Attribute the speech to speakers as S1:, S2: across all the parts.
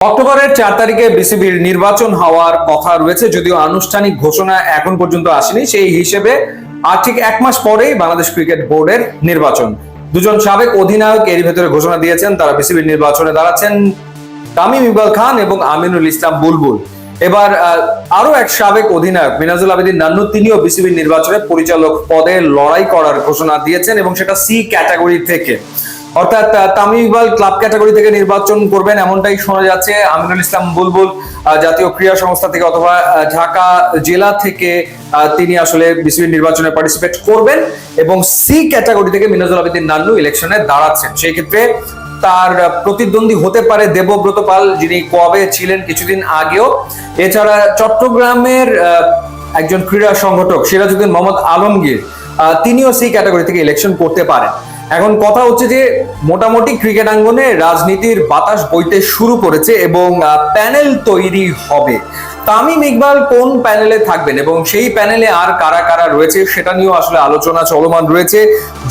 S1: অক্টোবরের 4 তারিখে বিসিবির নির্বাচন হওয়ার কথা রয়েছে, যদিও আনুষ্ঠানিক ঘোষণা এখন পর্যন্ত আসেনি। সেই হিসেবে আর ঠিক এক মাস পরেই বাংলাদেশ ক্রিকেট বোর্ডের নির্বাচন। দুজন সাবেক অধিনায়ক এর ভেতরে ঘোষণা দিয়েছেন তারা বিসিবির নির্বাচনে দাঁড়াচ্ছেন, তামিম ইকবাল খান এবং আমিনুল ইসলাম বুলবুল। এবার আরো এক সাবেক অধিনায়ক মিনাজুল আবেদীন নান্নু, তিনিও বিসিবির নির্বাচনে পরিচালক পদে লড়াই করার ঘোষণা দিয়েছেন এবং সেটা সি ক্যাটাগরি থেকে, অর্থাৎ তামিম ইকবাল ক্লাব ক্যাটাগরি থেকে নির্বাচন করবেন এমনটাই শোনা যাচ্ছে। আমিনুল ইসলাম বুলবুল জাতীয় ক্রীড়া সংস্থা থেকে অথবা ঢাকা জেলা থেকে তিনি আসলে বিসিবির নির্বাচনে পার্টিসিপেট করবেন এবং সি ক্যাটাগরি থেকে মিনাজুল আবেদীন নান্নু ইলেকশনে দাঁড়াচ্ছেন। সেই ক্ষেত্রে তার প্রতিদ্বন্দ্বী হতে পারে দেবব্রত পাল, যিনি কোয়াবে ছিলেন কিছুদিন আগেও। এছাড়া চট্টগ্রামের একজন ক্রীড়া সংগঠক সিরাজউদ্দিন মোহাম্মদ আলমগীর, তিনিও সি ক্যাটাগরি থেকে ইলেকশন করতে পারেন। এখন কথা হচ্ছে যে মোটামুটি ক্রিকেট আঙ্গনে রাজনীতির বাতাস বইতে শুরু করেছে এবং প্যানেল তৈরি হবে। তামিম ইকবাল কোন প্যানেলে থাকবেন এবং সেই প্যানেলে আর কারা কারা রয়েছে সেটা নিয়েও আসলে আলোচনা চলমান রয়েছে।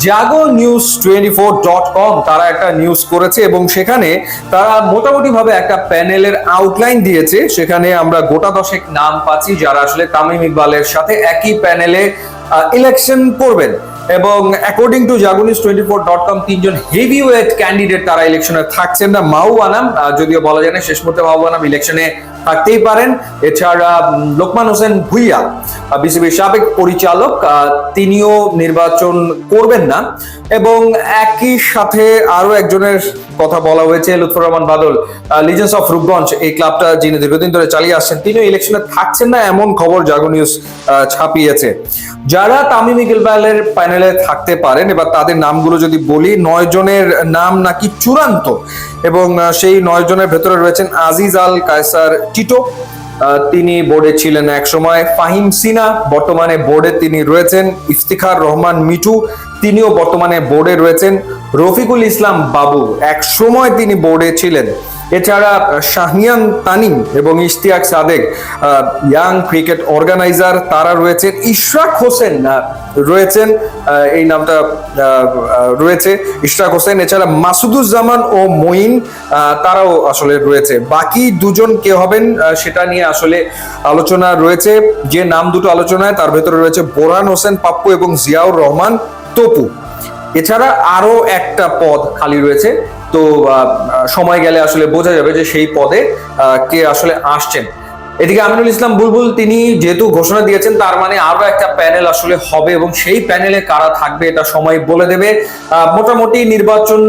S1: jagonews24.com তারা একটা নিউজ করেছে এবং সেখানে তারা মোটামুটি ভাবে একটা প্যানেলের আউটলাইন দিয়েছে। সেখানে আমরা গোটা 10 নাম পাচ্ছি যারা আসলে তামিম ইকবালের সাথে একই প্যানেলে ইলেকশন করবেন এবং অ্যাকর্ডিং টু jagonews24.com তিনজন হেভিওয়েট ক্যান্ডিডেট তারা ইলেকশনে থাকছেন না। মাহবুব আনাম, যদিও বলা যায় না শেষ মুহূর্তে মাহবুব আনাম ইলেকশনে থাকতেই পারেন। এছাড়া লোকমান হোসেন ভুইয়া, বিসিবির সাবেক পরিচালক, তিনিও নির্বাচন করবেন না এবং একই সাথে আরো একজনের কথা বলা হয়েছে, লুৎফর রহমান বাদল, লিজেন্ডস অফ রূপগঞ্জ, এই ক্লাবটা যিনি দীর্ঘদিন ধরে চালিয়ে আসছেন, তিনিও ইলেকশনে থাকছেন না এমন খবর জাগো নিউজ ছাপিয়েছে। যারা তামিম ইকবালের প্যানেলে থাকতে পারেন এবার তাদের নামগুলো যদি বলি, 9 জনের নাম নাকি চূড়ান্ত এবং সেই 9 জনের ভেতরে রয়েছেন আজিজ আল কায়সার টিটো, তিনি বোর্ডে ছিলেন এক সময়। ফাহিম সিনা, বর্তমানে বোর্ডে তিনি রয়েছেন। ইফতিখার রহমান মিঠু, তিনিও বর্তমানে বোর্ডে রয়েছেন। রফিকুল ইসলাম বাবু, এক সময় তিনি বোর্ডে ছিলেন। এছাড়া শাহনিয়ান তানিম এবং Ishtiaq Sadek, young cricket organiser, তারা রয়েছেন। ইশরাক হোসেন রয়েছেন, এই নামটা রয়েছে ইশরাক হোসেন। এছাড়া মাসুদুজ্জামান ও মঈন, তারাও আসলে রয়েছে। বাকি দুজন কে হবেন সেটা নিয়ে আসলে আলোচনা রয়েছে। যে নাম দুটো আলোচনায় তার ভেতরে রয়েছে বোরহান হোসেন পাপ্পু এবং জিয়াউর রহমান তপু। এছাড়া আরো একটা পদ খালি রয়েছে, তো সময় গেলে আসলে বোঝা যাবে যে সেই পদে কে আসলে আসছেন। এদিকে আমিনুল ইসলাম বুলবুল, তিনি যেহেতু ঘোষণা দিয়েছেন তার মানে আরো একটা প্যানেল আসলে হবে এবং সেই প্যানেলে কারা থাকবে এটা সময় বলে দেবে। মোটামুটি নির্বাচন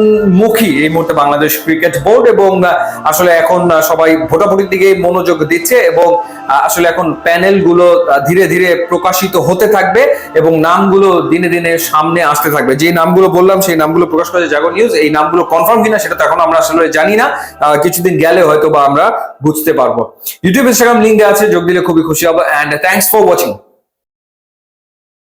S1: মুখী এই মুহূর্তে বাংলাদেশ ক্রিকেট বোর্ড এবং আসলে এখন সবাই ভোটাভুটির দিকে মনোযোগ দিচ্ছে এবং আসলে এখন প্যানেল গুলো ধীরে ধীরে প্রকাশিত হতে থাকবে এবং নামগুলো দিনে দিনে সামনে আসতে থাকবে। যে নামগুলো বললাম সেই নামগুলো প্রকাশ করেছে জাগো নিউজ। এই নামগুলো কনফার্ম কিনা সেটা তো এখন আমরা আসলে জানি না, কিছুদিন গেলে হয়তো বা আমরা বুঝতে পারবো। ইউটিউব ইনস্টাগ্রাম লিঙ্ক আছে, যোগ দিলে খুবই খুশি হবো। And thanks for watching.